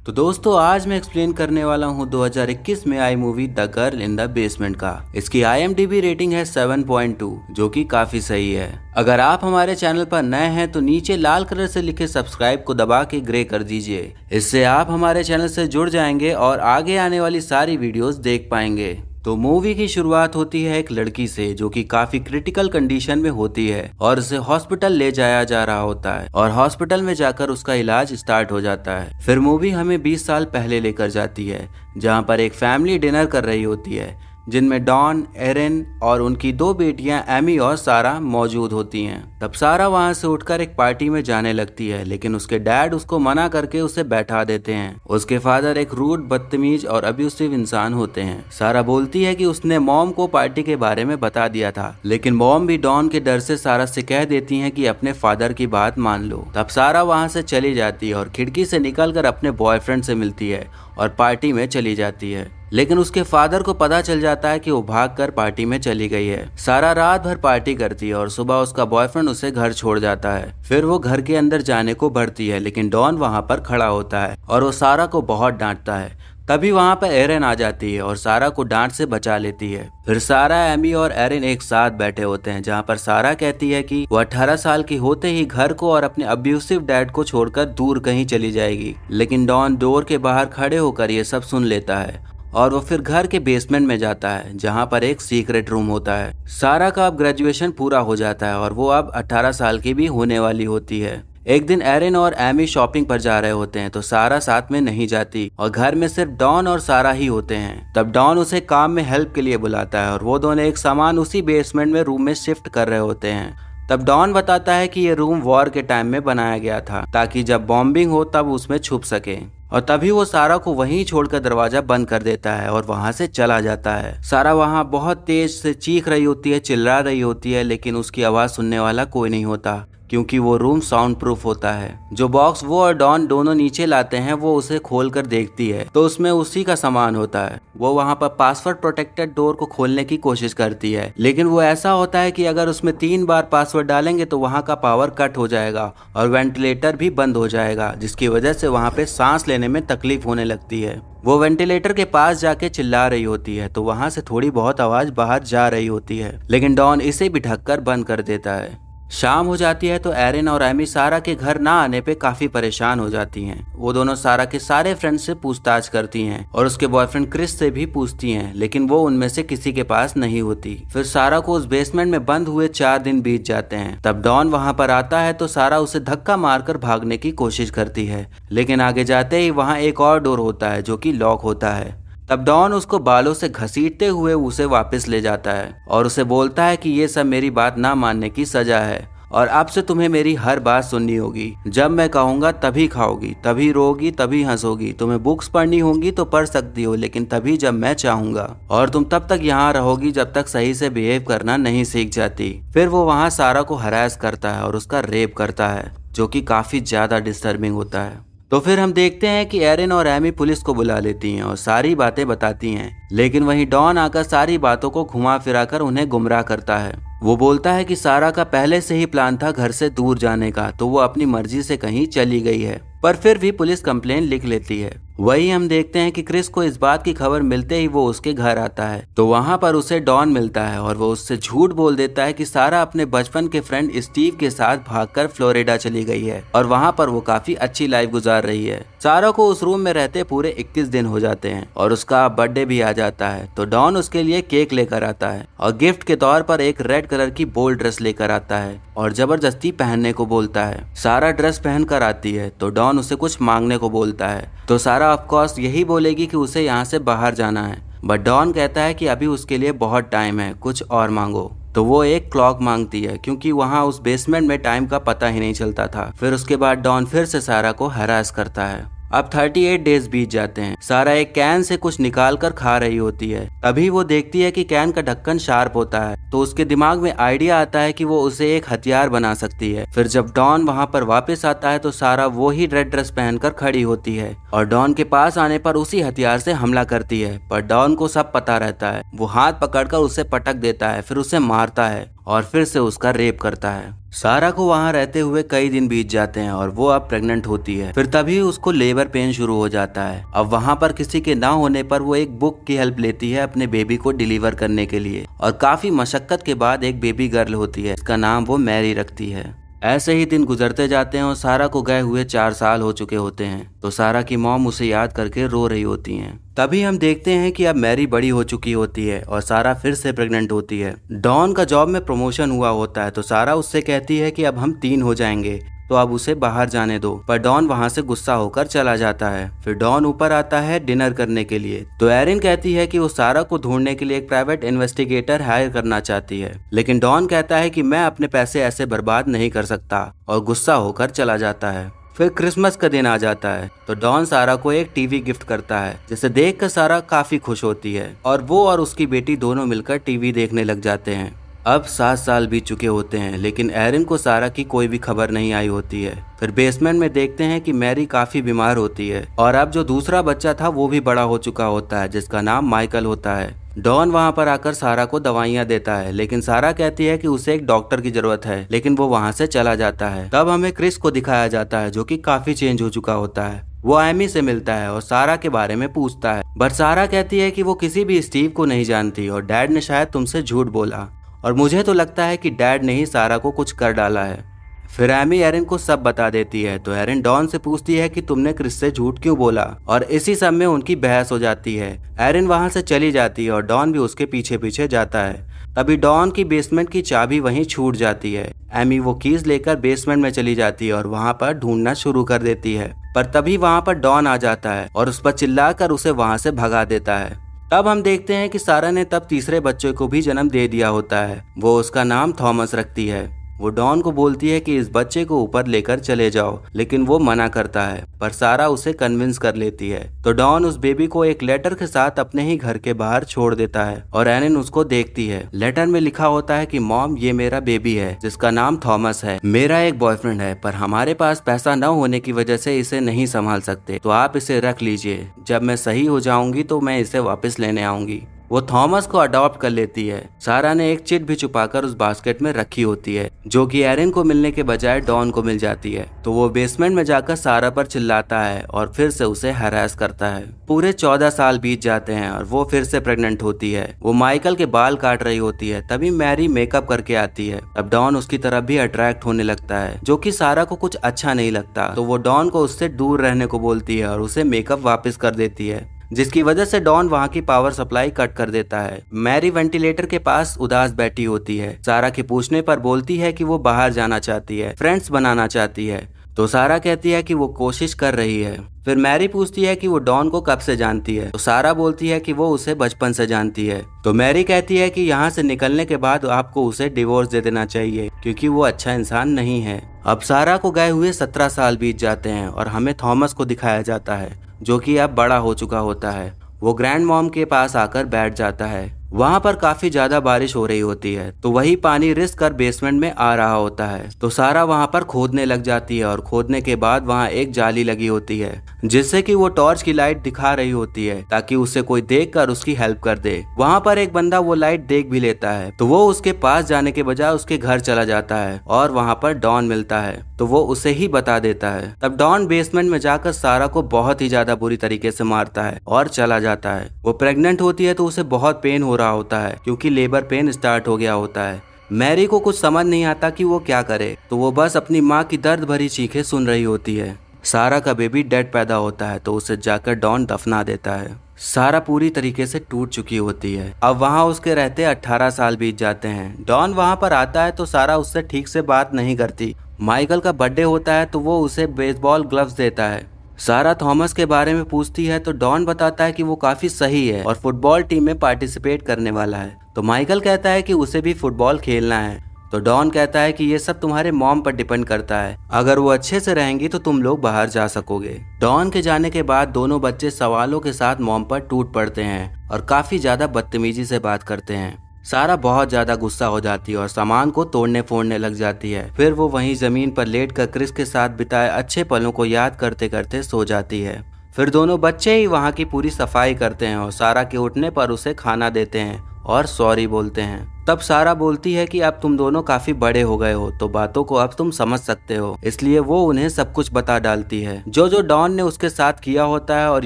तो दोस्तों आज मैं एक्सप्लेन करने वाला हूँ 2021 में आई movie the girl in the basement का। इसकी IMDb रेटिंग है 7.2 जो कि काफी सही है। अगर आप हमारे चैनल पर नए हैं तो नीचे लाल कलर से लिखे सब्सक्राइब को दबा के ग्रे कर दीजिए। इससे आप हमारे चैनल से जुड़ जाएंगे और आगे आने वाली सारी वीडियोस देख पाएंगे। तो मूवी की शुरुआत होती है एक लड़की से जो कि काफी क्रिटिकल कंडीशन में होती है और उसे हॉस्पिटल ले जाया जा रहा होता है और हॉस्पिटल में जाकर उसका इलाज स्टार्ट हो जाता है। फिर मूवी हमें 20 साल पहले लेकर जाती है जहां पर एक फैमिली डिनर कर रही होती है जिनमें डॉन, एरिन और उनकी 2 बेटियां एमी और सारा मौजूद होती हैं। तब सारा वहां से उठकर एक पार्टी में जाने लगती है लेकिन उसके डैड उसको मना करके उसे बैठा देते हैं। उसके फादर एक रूड, बदतमीज और अब्यूसिव इंसान होते हैं। सारा बोलती है कि उसने मॉम को पार्टी के बारे में बता दिया था लेकिन मॉम भी डॉन के डर से सारा से कह देती है कि अपने फादर की बात मान लो। तब सारा वहां से चली जाती है और खिड़की से निकलकर अपने बॉयफ्रेंड से मिलती है और पार्टी में चली जाती है। लेकिन उसके फादर को पता चल जाता है कि वो भागकर पार्टी में चली गई है। सारा रात भर पार्टी करती है और सुबह उसका बॉयफ्रेंड उसे घर छोड़ जाता है। फिर वो घर के अंदर जाने को बढ़ती है लेकिन डॉन वहां पर खड़ा होता है और वो सारा को बहुत डांटता है। तभी वहां पर एरिन आ जाती है और सारा को डांट से बचा लेती है। फिर सारा, एमी और एरिन एक साथ बैठे होते हैं जहां पर सारा कहती है कि वो 18 साल की होते ही घर को और अपने अब्यूसिव डैड को छोड़कर दूर कहीं चली जाएगी। लेकिन डॉन डोर के बाहर खड़े होकर ये सब सुन लेता है और वो फिर घर के बेसमेंट में जाता है जहां पर एक सीक्रेट रूम होता है। सारा का अब ग्रेजुएशन पूरा हो जाता है और वो अब 18 साल की भी होने वाली होती है। एक दिन एरिन और एमी शॉपिंग पर जा रहे होते हैं तो सारा साथ में नहीं जाती और घर में सिर्फ डॉन और सारा ही होते हैं। तब डॉन उसे काम में हेल्प के लिए बुलाता है और वो दोनों एक सामान उसी बेसमेंट में रूम में शिफ्ट कर रहे होते हैं। तब डॉन बताता है कि ये रूम वॉर के टाइम में बनाया गया था ताकि जब बॉम्बिंग हो तब उसमें छुप सके। और तभी वो सारा को वहीं छोड़कर दरवाजा बंद कर देता है और वहां से चला जाता है। सारा वहां बहुत तेज से चीख रही होती है, चिल्ला रही होती है लेकिन उसकी आवाज सुनने वाला कोई नहीं होता क्योंकि वो रूम साउंड प्रूफ होता है। जो बॉक्स वो और डॉन दोनों नीचे लाते हैं वो उसे खोल कर देखती है तो उसमें उसी का सामान होता है। वो वहां पर पासवर्ड प्रोटेक्टेड डोर को खोलने की कोशिश करती है लेकिन वो ऐसा होता है कि अगर उसमें 3 बार पासवर्ड डालेंगे तो वहां का पावर कट हो जाएगा और वेंटिलेटर भी बंद हो जाएगा जिसकी वजह से वहां पे सांस लेने में तकलीफ होने लगती है। वो वेंटिलेटर के पास जाके चिल्ला रही होती है तो वहां से थोड़ी बहुत आवाज बाहर जा रही होती है लेकिन डॉन इसे भी ढककर बंद कर देता है। शाम हो जाती है तो एरिन और एमी सारा के घर ना आने पे काफी परेशान हो जाती हैं। वो दोनों सारा के सारे फ्रेंड्स से पूछताछ करती हैं और उसके बॉयफ्रेंड क्रिस से भी पूछती हैं लेकिन वो उनमें से किसी के पास नहीं होती। फिर सारा को उस बेसमेंट में बंद हुए 4 दिन बीत जाते हैं। तब डॉन वहां पर आता है तो सारा उसे धक्का मारकर भागने की कोशिश करती है लेकिन आगे जाते ही वहां एक और डोर होता है जो कि लॉक होता है। तब डॉन उसको बालों से घसीटते हुए उसे वापस ले जाता है और उसे बोलता है कि ये सब मेरी बात ना मानने की सजा है और अब से तुम्हें मेरी हर बात सुननी होगी। जब मैं कहूँगा तभी खाओगी, तभी रोगी, तभी हंसोगी। तुम्हें बुक्स पढ़नी होंगी तो पढ़ सकती हो लेकिन तभी जब मैं चाहूंगा और तुम तब तक यहाँ रहोगी जब तक सही से बिहेव करना नहीं सीख जाती। फिर वो वहाँ सारा को हरास करता है और उसका रेप करता है जो कि काफी ज्यादा डिस्टर्बिंग होता है। तो फिर हम देखते हैं कि एरिन और एमी पुलिस को बुला लेती हैं और सारी बातें बताती हैं लेकिन वहीं डॉन आकर सारी बातों को घुमा फिराकर उन्हें गुमराह करता है। वो बोलता है कि सारा का पहले से ही प्लान था घर से दूर जाने का तो वो अपनी मर्जी से कहीं चली गई है पर फिर भी पुलिस कंप्लेन लिख लेती है। वही हम देखते हैं कि क्रिस को इस बात की खबर मिलते ही वो उसके घर आता है तो वहां पर उसे डॉन मिलता है और वो उससे झूठ बोल देता है कि सारा अपने बचपन के फ्रेंड स्टीव के साथ भागकर फ्लोरिडा चली गई है और वहां पर वो काफी अच्छी लाइफ गुजार रही है। सारा को उस रूम में रहते पूरे 21 दिन हो जाते हैं और उसका बर्थडे भी आ जाता है तो डॉन उसके लिए केक लेकर आता है और गिफ्ट के तौर पर एक रेड कलर की बोल्ड ड्रेस लेकर आता है और जबरदस्ती पहनने को बोलता है। सारा ड्रेस पहन कर आती है तो डॉन उसे कुछ मांगने को बोलता है तो सारा ऑफ कोर्स यही बोलेगी कि उसे यहाँ से बाहर जाना है बट डॉन कहता है कि अभी उसके लिए बहुत टाइम है, कुछ और मांगो। तो वो एक क्लॉक मांगती है क्योंकि वहाँ उस बेसमेंट में टाइम का पता ही नहीं चलता था। फिर उसके बाद डॉन फिर से सारा को हरास करता है। अब 38 डेज बीत जाते हैं। सारा एक कैन से कुछ निकाल कर खा रही होती है तभी वो देखती है कि कैन का ढक्कन शार्प होता है तो उसके दिमाग में आइडिया आता है कि वो उसे एक हथियार बना सकती है। फिर जब डॉन वहां पर वापस आता है तो सारा वो ही रेड ड्रेस पहनकर खड़ी होती है और डॉन के पास आने पर उसी हथियार से हमला करती है पर डॉन को सब पता रहता है। वो हाथ पकड़कर उसे पटक देता है फिर उसे मारता है और फिर से उसका रेप करता है। सारा को वहाँ रहते हुए कई दिन बीत जाते हैं और वो अब प्रेग्नेंट होती है। फिर तभी उसको लेबर पेन शुरू हो जाता है। अब वहाँ पर किसी के ना होने पर वो एक बुक की हेल्प लेती है अपने बेबी को डिलीवर करने के लिए, और काफी मशक्कत के बाद एक बेबी गर्ल होती है, इसका नाम वो मैरी रखती है। ऐसे ही दिन गुजरते जाते हैं और सारा को गए हुए 4 साल हो चुके होते हैं। तो सारा की मॉम उसे याद करके रो रही होती हैं। तभी हम देखते हैं कि अब मैरी बड़ी हो चुकी होती है और सारा फिर से प्रेग्नेंट होती है। डॉन का जॉब में प्रमोशन हुआ होता है, तो सारा उससे कहती है कि अब हम 3 हो जाएंगे, तो अब उसे बाहर जाने दो। पर डॉन वहाँ से गुस्सा होकर चला जाता है। फिर डॉन ऊपर आता है डिनर करने के लिए, तो एरिन कहती है कि वो सारा को ढूंढने के लिए एक प्राइवेट इन्वेस्टिगेटर हायर करना चाहती है, लेकिन डॉन कहता है कि मैं अपने पैसे ऐसे बर्बाद नहीं कर सकता, और गुस्सा होकर चला जाता है। फिर क्रिसमस का दिन आ जाता है, तो डॉन सारा को एक टीवी गिफ्ट करता है, जिसे देखकर सारा काफी खुश होती है और वो और उसकी बेटी दोनों मिलकर टीवी देखने लग जाते हैं। अब 7 साल बीत चुके होते हैं, लेकिन एरिन को सारा की कोई भी खबर नहीं आई होती है। फिर बेसमेंट में देखते हैं कि मैरी काफी बीमार होती है, और अब जो दूसरा बच्चा था वो भी बड़ा हो चुका होता है, जिसका नाम माइकल होता है। डॉन वहाँ पर आकर सारा को दवाइयाँ देता है, लेकिन सारा कहती है कि उसे एक डॉक्टर की जरूरत है, लेकिन वो वहाँ से चला जाता है। तब हमें क्रिस को दिखाया जाता है, जो कि काफी चेंज हो चुका होता है। वो एमी से मिलता है और सारा के बारे में पूछता है, बट सारा कहती है कि वो किसी भी स्टीव को नहीं जानती और डैड ने शायद तुमसे झूठ बोला, और मुझे तो लगता है कि डैड ने ही सारा को कुछ कर डाला है। फिर एमी एरिन को सब बता देती है, तो एरिन डॉन से पूछती है कि तुमने क्रिस से झूठ क्यों बोला, और इसी सब में उनकी बहस हो जाती है। एरिन वहां से चली जाती है और डॉन भी उसके पीछे पीछे जाता है। तभी डॉन की बेसमेंट की चाबी वहीं छूट जाती है। एमी वो कीज लेकर बेसमेंट में चली जाती है और वहां पर ढूंढना शुरू कर देती है, पर तभी वहां पर डॉन आ जाता है और उस पर चिल्लाकर उसे वहां से भगा देता है। तब हम देखते हैं कि सारा ने तब तीसरे बच्चे को भी जन्म दे दिया होता है। वो उसका नाम थॉमस रखती है। वो डॉन को बोलती है कि इस बच्चे को ऊपर लेकर चले जाओ, लेकिन वो मना करता है, पर सारा उसे कन्विंस कर लेती है। तो डॉन उस बेबी को एक लेटर के साथ अपने ही घर के बाहर छोड़ देता है और एनिन उसको देखती है। लेटर में लिखा होता है कि मॉम, ये मेरा बेबी है जिसका नाम थॉमस है। मेरा एक बॉयफ्रेंड है, पर हमारे पास पैसा न होने की वजह से इसे नहीं संभाल सकते, तो आप इसे रख लीजिए। जब मैं सही हो जाऊंगी तो मैं इसे वापस लेने आऊंगी। वो थॉमस को अडॉप्ट कर लेती है। सारा ने एक चिट भी छुपाकर उस बास्केट में रखी होती है, जो कि एरिन को मिलने के बजाय डॉन को मिल जाती है। तो वो बेसमेंट में जाकर सारा पर चिल्लाता है और फिर से उसे हरास करता है। पूरे 14 साल बीत जाते हैं और वो फिर से प्रेग्नेंट होती है। वो माइकल के बाल काट रही होती है, तभी मैरी मेकअप करके आती है। अब डॉन उसकी तरफ भी अट्रैक्ट होने लगता है, जो कि सारा को कुछ अच्छा नहीं लगता। तो वो डॉन को उससे दूर रहने को बोलती है और उसे मेकअप वापस कर देती है, जिसकी वजह से डॉन वहाँ की पावर सप्लाई कट कर देता है। मैरी वेंटिलेटर के पास उदास बैठी होती है। सारा के पूछने पर बोलती है कि वो बाहर जाना चाहती है, फ्रेंड्स बनाना चाहती है। तो सारा कहती है कि वो कोशिश कर रही है। फिर मैरी पूछती है कि वो डॉन को कब से जानती है, तो सारा बोलती है कि वो उसे बचपन से जानती है। तो मैरी कहती है कि यहाँ से निकलने के बाद आपको उसे डिवोर्स दे देना चाहिए, क्योंकि वो अच्छा इंसान नहीं है। अब सारा को गए हुए 17 साल बीत जाते हैं और हमें थॉमस को दिखाया जाता है, जो कि अब बड़ा हो चुका होता है। वो ग्रैंड मॉम के पास आकर बैठ जाता है। वहाँ पर काफी ज्यादा बारिश हो रही होती है, तो वही पानी रिस कर बेसमेंट में आ रहा होता है। तो सारा वहाँ पर खोदने लग जाती है और खोदने के बाद वहाँ एक जाली लगी होती है, जिससे कि वो टॉर्च की लाइट दिखा रही होती है, ताकि उसे कोई देखकर उसकी हेल्प कर दे। वहाँ पर एक बंदा वो लाइट देख भी लेता है, तो वो उसके पास जाने के बजाय उसके घर चला जाता है और वहाँ पर डॉन मिलता है, तो वो उसे ही बता देता है। तब डॉन बेसमेंट में जाकर सारा को बहुत ही ज्यादा बुरी तरीके से मारता है और चला जाता है। वो प्रेग्नेंट होती है, तो उसे बहुत पेन हो रहा होता है, क्योंकि लेबर पेन स्टार्ट हो गया होता है। मैरी को कुछ समझ नहीं आता कि वो क्या करे, तो वो बस अपनी माँ की दर्द भरी चीखें सुन रही होती है। सारा का बेबी डेड पैदा होता है, तो उसे जाकर डॉन दफना देता है। सारा पूरी तरीके से टूट चुकी होती है। अब वहाँ उसके रहते 18 साल बीत जाते हैं। डॉन वहाँ पर आता है, तो सारा उससे ठीक से बात नहीं करती। माइकल का बर्थडे होता है, तो वो उसे बेसबॉल ग्लव्स देता है। सारा थॉमस के बारे में पूछती है, तो डॉन बताता है कि वो काफी सही है और फुटबॉल टीम में पार्टिसिपेट करने वाला है। तो माइकल कहता है कि उसे भी फुटबॉल खेलना है। तो डॉन कहता है कि ये सब तुम्हारे मॉम पर डिपेंड करता है, अगर वो अच्छे से रहेंगी तो तुम लोग बाहर जा सकोगे। डॉन के जाने के बाद दोनों बच्चे सवालों के साथ मॉम पर टूट पड़ते हैं और काफी ज्यादा बदतमीजी से बात करते हैं। सारा बहुत ज्यादा गुस्सा हो जाती है और सामान को तोड़ने फोड़ने लग जाती है। फिर वो वहीं जमीन पर लेटकर क्रिस के साथ बिताए अच्छे पलों को याद करते करते सो जाती है। फिर दोनों बच्चे ही वहाँ की पूरी सफाई करते हैं और सारा के उठने पर उसे खाना देते हैं और सॉरी बोलते हैं। तब सारा बोलती है कि अब तुम दोनों काफी बड़े हो गए हो तो बातों को अब तुम समझ सकते हो, इसलिए वो उन्हें सब कुछ बता डालती है जो डॉन ने उसके साथ किया होता है और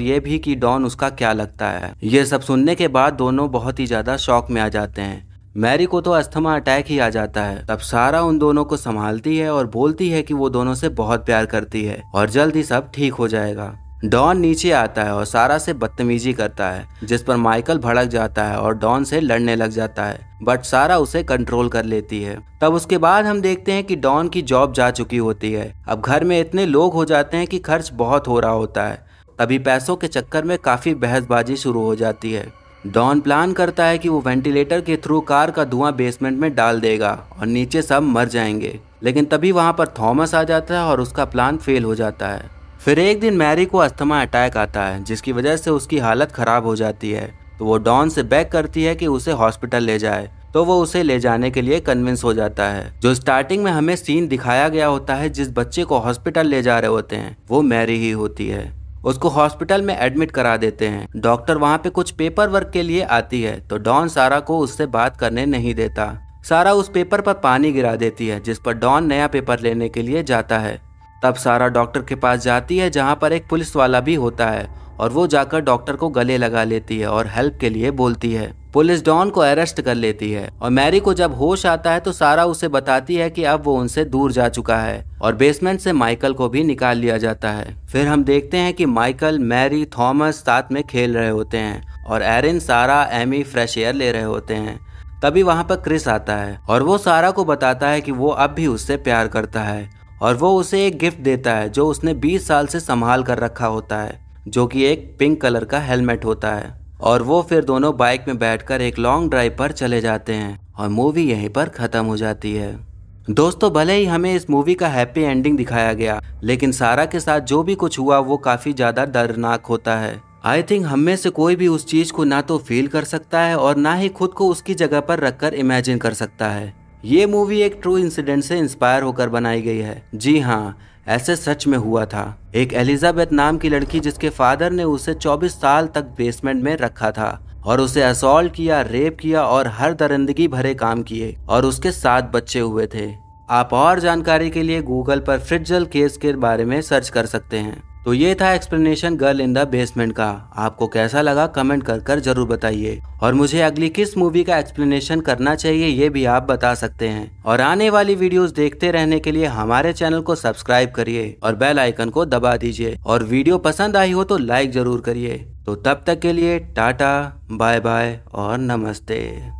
ये भी कि डॉन उसका क्या लगता है। ये सब सुनने के बाद दोनों बहुत ही ज्यादा शॉक में आ जाते हैं। मैरी को तो अस्थमा अटैक ही आ जाता है। तब सारा उन दोनों को संभालती है और बोलती है कि वो दोनों से बहुत प्यार करती है और जल्द ही सब ठीक हो जाएगा। डॉन नीचे आता है और सारा से बदतमीजी करता है, जिस पर माइकल भड़क जाता है और डॉन से लड़ने लग जाता है, बट सारा उसे कंट्रोल कर लेती है। तब उसके बाद हम देखते हैं कि डॉन की जॉब जा चुकी होती है। अब घर में इतने लोग हो जाते हैं कि खर्च बहुत हो रहा होता है। तभी पैसों के चक्कर में काफी बहसबाजी शुरू हो जाती है। डॉन प्लान करता है कि वो वेंटिलेटर के थ्रू कार का धुआं बेसमेंट में डाल देगा और नीचे सब मर जाएंगे, लेकिन तभी वहां पर थॉमस आ जाता है और उसका प्लान फेल हो जाता है। फिर एक दिन मैरी को अस्थमा अटैक आता है, जिसकी वजह से उसकी हालत खराब हो जाती है। तो वो डॉन से बेग करती है कि उसे हॉस्पिटल ले जाए, तो वो उसे ले जाने के लिए कन्विंस हो जाता है। जो स्टार्टिंग में हमें सीन दिखाया गया होता है जिस बच्चे को हॉस्पिटल ले जा रहे होते हैं, वो मैरी ही होती है। उसको हॉस्पिटल में एडमिट करा देते हैं। डॉक्टर वहाँ पे कुछ पेपर वर्क के लिए आती है, तो डॉन सारा को उससे बात करने नहीं देता। सारा उस पेपर पर पानी गिरा देती है, जिस पर डॉन नया पेपर लेने के लिए जाता है। तब सारा डॉक्टर के पास जाती है, जहाँ पर एक पुलिस वाला भी होता है, और वो जाकर डॉक्टर को गले लगा लेती है और हेल्प के लिए बोलती है। पुलिस डॉन को अरेस्ट कर लेती है और मैरी को जब होश आता है तो सारा उसे बताती है कि अब वो उनसे दूर जा चुका है और बेसमेंट से माइकल को भी निकाल लिया जाता है। फिर हम देखते हैं कि माइकल, मैरी, थॉमस साथ में खेल रहे होते हैं और एरिन, सारा, एमी फ्रेश एयर ले रहे होते हैं। तभी वहाँ पर क्रिस आता है और वो सारा को बताता है कि वो अब भी उससे प्यार करता है और वो उसे एक गिफ्ट देता है जो उसने 20 साल से संभाल कर रखा होता है, जो कि एक पिंक कलर का हेलमेट होता है। और वो फिर दोनों बाइक में बैठकर एक लॉन्ग ड्राइव पर चले जाते हैं और मूवी यहीं पर खत्म हो जाती है। दोस्तों, भले ही हमें इस मूवी का हैप्पी एंडिंग दिखाया गया, लेकिन सारा के साथ जो भी कुछ हुआ वो काफी ज्यादा दर्दनाक होता है। आई थिंक हम में से कोई भी उस चीज को ना तो फील कर सकता है और ना ही खुद को उसकी जगह पर रखकर इमेजिन कर सकता है। ये मूवी एक ट्रू इंसिडेंट से इंस्पायर होकर बनाई गई है। जी हाँ, ऐसे सच में हुआ था। एक एलिजाबेथ नाम की लड़की, जिसके फादर ने उसे 24 साल तक बेसमेंट में रखा था और उसे असॉल्ट किया, रेप किया और हर दरिंदगी भरे काम किए, और उसके 7 बच्चे हुए थे। आप और जानकारी के लिए गूगल पर फ्रिट्जल केस के बारे में सर्च कर सकते हैं। तो ये था explanation girl in the basement का। आपको कैसा लगा कमेंट कर जरूर बताइए, और मुझे अगली किस मूवी का एक्सप्लेनेशन करना चाहिए ये भी आप बता सकते हैं। और आने वाली वीडियोस देखते रहने के लिए हमारे चैनल को सब्सक्राइब करिए और बेल आइकन को दबा दीजिए, और वीडियो पसंद आई हो तो लाइक जरूर करिए। तो तब तक के लिए टाटा, बाय बाय और नमस्ते।